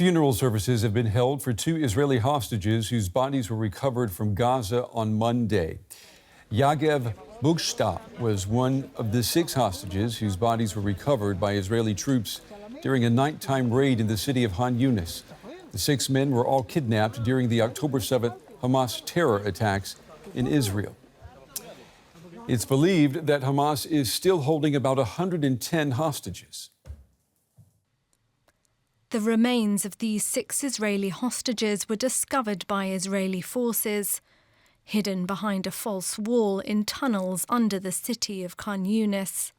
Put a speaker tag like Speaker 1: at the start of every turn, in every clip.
Speaker 1: Funeral services have been held for two Israeli hostages whose bodies were recovered from Gaza on Monday. Yagev Bukshta was one of the 6 hostages whose bodies were recovered by Israeli troops during a nighttime raid in the city of Han Yunis. The 6 men were all kidnapped during the October 7th Hamas terror attacks in Israel. It's believed that Hamas is still holding about 110 hostages.
Speaker 2: The remains of these 6 Israeli hostages were discovered by Israeli forces, hidden behind a false wall in tunnels under the city of Khan Yunis.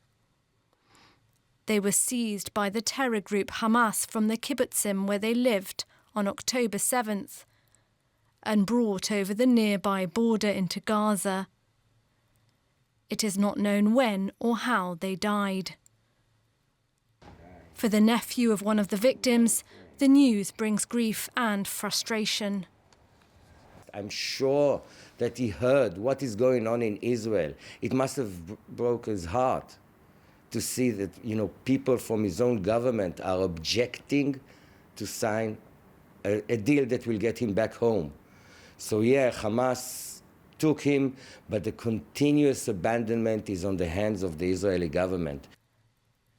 Speaker 2: They were seized by the terror group Hamas from the Kibbutzim where they lived on October 7th and brought over the nearby border into Gaza. It is not known when or how they died. For the nephew of one of the victims, the news brings grief and frustration.
Speaker 3: I'm sure that he heard what is going on in Israel. It must have broke his heart to see that, people from his own government are objecting to sign a deal that will get him back home. So yeah, Hamas took him, but the continuous abandonment is on the hands of the Israeli government.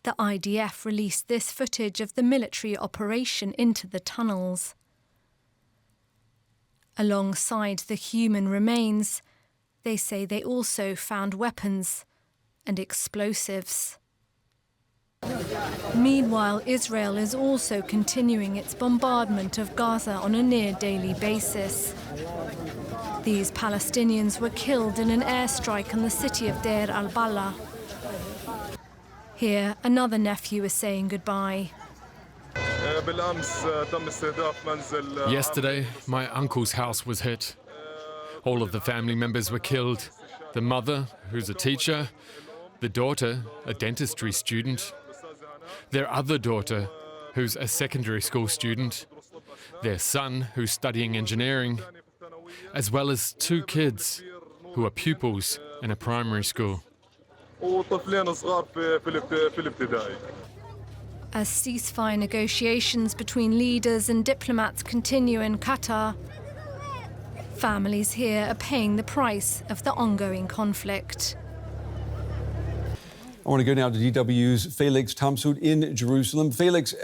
Speaker 2: The IDF released this footage of the military operation into the tunnels. Alongside the human remains, they say they also found weapons and explosives. Meanwhile, Israel is also continuing its bombardment of Gaza on a near-daily basis. These Palestinians were killed in an airstrike on the city of Deir al-Balah. Here, another nephew is saying goodbye.
Speaker 4: Yesterday, my uncle's house was hit. All of the family members were killed. The mother, who's a teacher, the daughter, a dentistry student, their other daughter, who's a secondary school student, their son, who's studying engineering, as well as 2 kids who are pupils in a primary school.
Speaker 2: As ceasefire negotiations between leaders and diplomats continue in Qatar, families here are paying the price of the ongoing conflict.
Speaker 1: I want to go now to DW's Felix Tomsu in Jerusalem. Felix,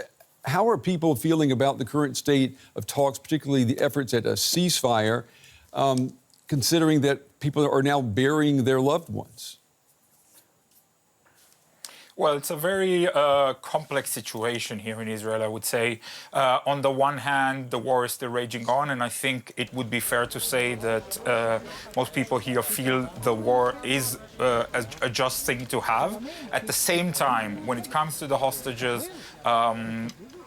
Speaker 1: how are people feeling about the current state of talks, particularly the efforts at a ceasefire, considering that people are now burying their loved ones?
Speaker 5: Well, it's a very complex situation here in Israel, I would say. On the one hand, the war is still raging on, and I think it would be fair to say that most people here feel the war is a just thing to have. At the same time, when it comes to the hostages,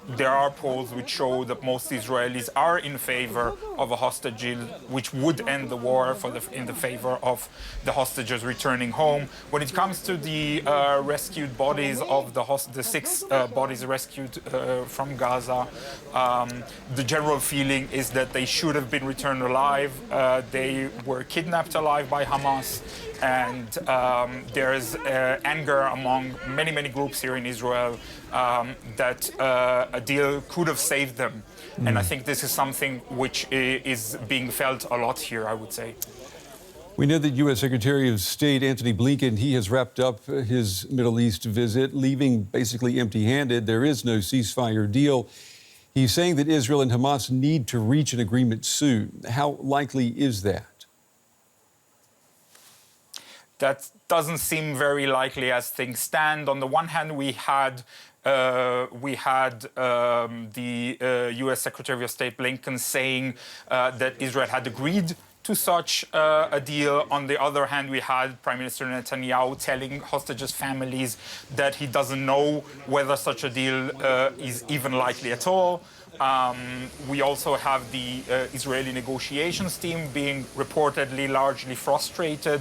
Speaker 5: there are polls which show that most Israelis are in favor of a hostage deal, which would end the war in the favor of the hostages returning home. When it comes to the rescued bodies of the 6 bodies rescued from Gaza, the general feeling is that they should have been returned alive. They were kidnapped alive by Hamas. And there is anger among many groups here in Israel that a deal could have saved them. And I think this is something which is being felt a lot here, I would say.
Speaker 1: We know that U.S. Secretary of State Antony Blinken, he has wrapped up his Middle East visit, leaving basically empty-handed. There is no ceasefire deal. He's saying that Israel and Hamas need to reach an agreement soon. How likely is that?
Speaker 5: That doesn't seem very likely as things stand. On the one hand, we had the U.S. Secretary of State Blinken saying that Israel had agreed to such a deal. On the other hand, we had Prime Minister Netanyahu telling hostages' families that he doesn't know whether such a deal is even likely at all. We also have the Israeli negotiations team being reportedly largely frustrated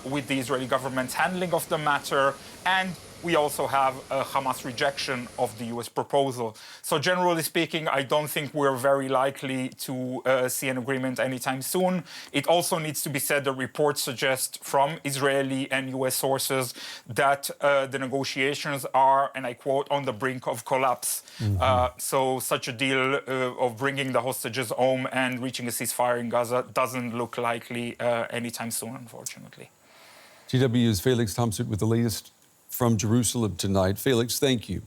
Speaker 5: with the Israeli government's handling of the matter. And we also have a Hamas rejection of the US proposal. So generally speaking, I don't think we're very likely to see an agreement anytime soon. It also needs to be said that reports suggest from Israeli and US sources that the negotiations are, and I quote, on the brink of collapse. So such a deal of bringing the hostages home and reaching a ceasefire in Gaza doesn't look likely anytime soon, unfortunately.
Speaker 1: GW's Felix Tomsu with the latest from Jerusalem tonight. Felix, thank you.